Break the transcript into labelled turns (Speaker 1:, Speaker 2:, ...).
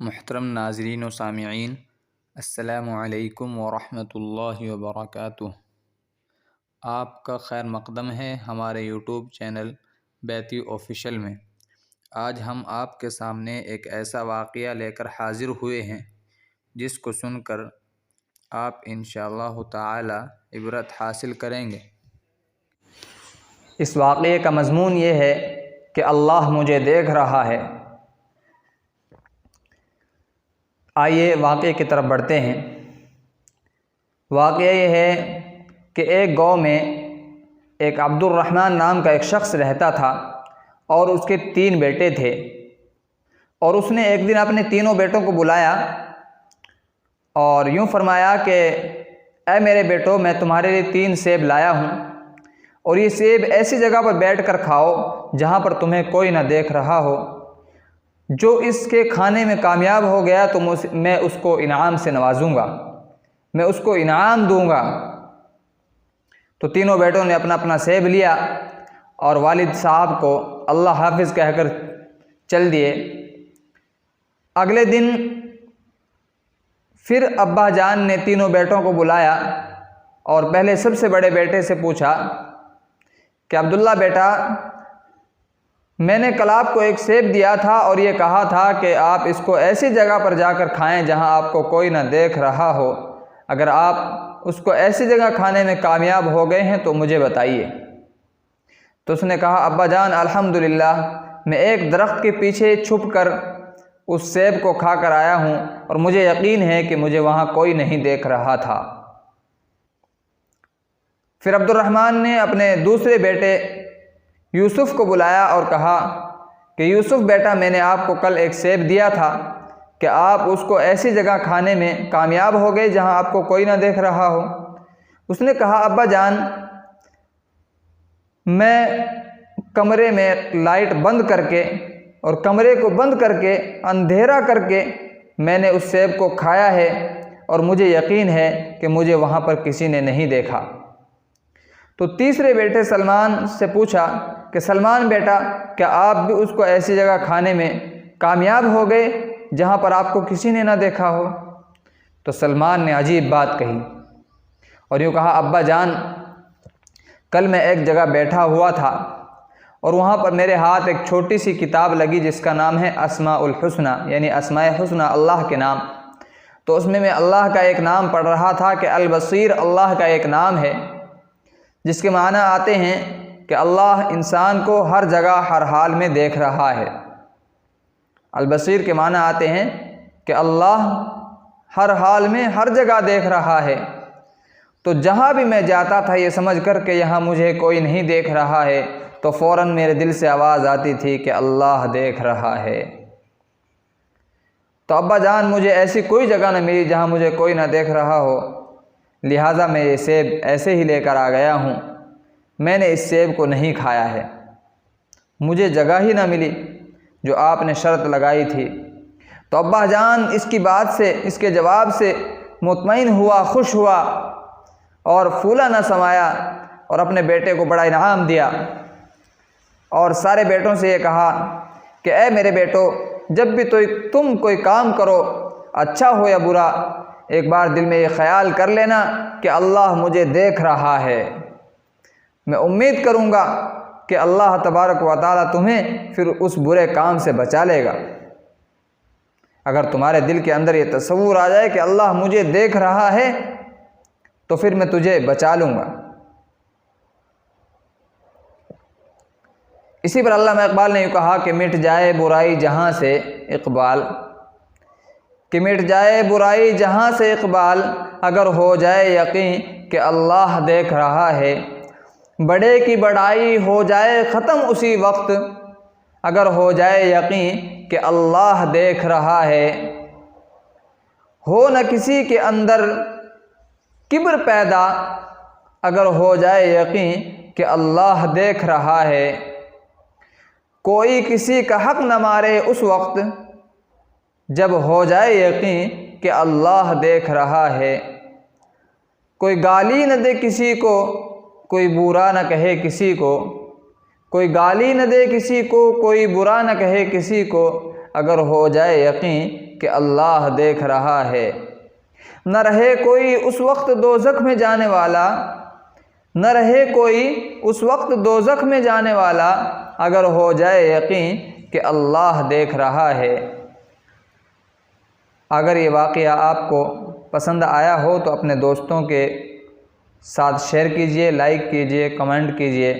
Speaker 1: मुहतरम नाज़रीन व सामिईन, अस्सलामु अलैकुम व रहमतुल्लाहि व बरकातुहू। आपका खैर मक़दम है हमारे यूट्यूब चैनल बैती ऑफ़िशियल में। आज हम आपके सामने एक ऐसा वाक़या लेकर हाज़िर हुए हैं जिसको सुनकर आप इंशाअल्लाह ताला इबरत हासिल करेंगे।
Speaker 2: इस वाक़ये का मज़मून ये है कि अल्लाह मुझे देख रहा है। आइए वाक़ये की तरफ बढ़ते हैं। वाक़या ये है कि एक गांव में एक अब्दुर्रहमान नाम का एक शख्स रहता था और उसके 3 बेटे थे। और उसने एक दिन अपने तीनों बेटों को बुलाया और यूँ फरमाया कि ऐ मेरे बेटों, मैं तुम्हारे लिए 3 सेब लाया हूँ और ये सेब ऐसी जगह पर बैठकर खाओ जहाँ पर तुम्हें कोई ना देख रहा हो। जो इसके खाने में कामयाब हो गया तो मैं उसको इनाम से नवाजूंगा, मैं उसको इनाम दूंगा। तो तीनों बेटों ने अपना अपना सेब लिया और वालिद साहब को अल्लाह हाफिज़ कहकर चल दिए। अगले दिन फिर अब्बा जान ने तीनों बेटों को बुलाया और पहले सबसे बड़े बेटे से पूछा कि अब्दुल्ला बेटा, मैंने कल आपको एक सेब दिया था और ये कहा था कि आप इसको ऐसी जगह पर जाकर खाएं जहां आपको कोई ना देख रहा हो। अगर आप उसको ऐसी जगह खाने में कामयाब हो गए हैं तो मुझे बताइए। तो उसने कहा, अब्बा जान अल्हम्दुलिल्लाह, मैं एक दरख्त के पीछे छुपकर उस सेब को खा कर आया हूँ और मुझे यकीन है कि मुझे वहाँ कोई नहीं देख रहा था। फिर अब्दुर्रहमान ने अपने दूसरे बेटे यूसुफ़ को बुलाया और कहा कि यूसुफ़ बेटा, मैंने आपको कल एक सेब दिया था कि आप उसको ऐसी जगह खाने में कामयाब हो गए जहां आपको कोई ना देख रहा हो। उसने कहा, अब्बा जान, मैं कमरे में लाइट बंद करके और कमरे को बंद करके अंधेरा करके मैंने उस सेब को खाया है और मुझे यकीन है कि मुझे वहाँ पर किसी ने नहीं देखा। तो तीसरे बेटे सलमान से पूछा कि सलमान बेटा, क्या आप भी उसको ऐसी जगह खाने में कामयाब हो गए जहाँ पर आपको किसी ने ना देखा हो? तो सलमान ने अजीब बात कही और यूँ कहा, अब्बा जान, कल मैं एक जगह बैठा हुआ था और वहाँ पर मेरे हाथ एक छोटी सी किताब लगी जिसका नाम है अस्माउल हुस्ना, यानी अस्माए हुस्ना, अल्लाह के नाम। तो उसमें मैं अल्लाह का एक नाम पढ़ रहा था कि अल बसीर अल्लाह का एक नाम है जिसके माना आते हैं कि अल्लाह इंसान को हर जगह हर हाल में देख रहा है। अल बसीर के माना आते हैं कि अल्लाह हर हाल में हर जगह देख रहा है। तो जहाँ भी मैं जाता था ये समझ कर के यहाँ मुझे कोई नहीं देख रहा है, तो फ़ौरन मेरे दिल से आवाज़ आती थी कि अल्लाह देख रहा है। तो अब्बा जान, मुझे ऐसी कोई जगह न मिली जहाँ मुझे कोई ना देख रहा हो, लिहाजा मैं ये सेब ऐसे ही लेकर आ गया हूँ। मैंने इस सेब को नहीं खाया है, मुझे जगह ही ना मिली जो आपने शर्त लगाई थी। तो अब्बा जान इसकी बात से, इसके जवाब से मुतमईन हुआ, खुश हुआ और फूला न समाया और अपने बेटे को बड़ा इनाम दिया और सारे बेटों से ये कहा कि ऐ मेरे बेटो, जब भी तो तुम कोई काम करो, अच्छा हो या बुरा, एक बार दिल में ये ख्याल कर लेना कि अल्लाह मुझे देख रहा है। मैं उम्मीद करूँगा कि अल्लाह तबारक व तआला तुम्हें फिर उस बुरे काम से बचा लेगा। अगर तुम्हारे दिल के अंदर ये तसव्वुर आ जाए कि अल्लाह मुझे देख रहा है तो फिर मैं तुझे बचा लूँगा। इसी पर अल्लामा इकबाल ने यूँ कहा कि मिट जाए बुराई जहाँ से इकबाल, कि मिट जाए बुराई जहाँ से इकबाल, अगर हो जाए यकीन कि अल्लाह देख रहा है। बड़े की बड़ाई हो जाए ख़त्म उसी वक्त, अगर हो जाए यकीन कि अल्लाह देख रहा है। हो न किसी के अंदर किब्र पैदा, अगर हो जाए यकीन कि अल्लाह देख रहा है। कोई किसी का हक़ न मारे उस वक्त, जब हो जाए यकीन कि अल्लाह देख रहा है। कोई गाली न दे किसी को, कोई बुरा न कहे किसी को, कोई गाली न दे किसी को, कोई बुरा न कहे किसी को, अगर हो जाए यकीन कि अल्लाह देख रहा है। न रहे कोई उस वक्त दोज़ख में जाने वाला, न रहे कोई उस वक्त दोज़ख में जाने वाला, अगर हो जाए यकीन कि अल्लाह देख रहा है। अगर ये वाक़या आपको पसंद आया हो तो अपने दोस्तों के साथ शेयर कीजिए, लाइक कीजिए, कमेंट कीजिए।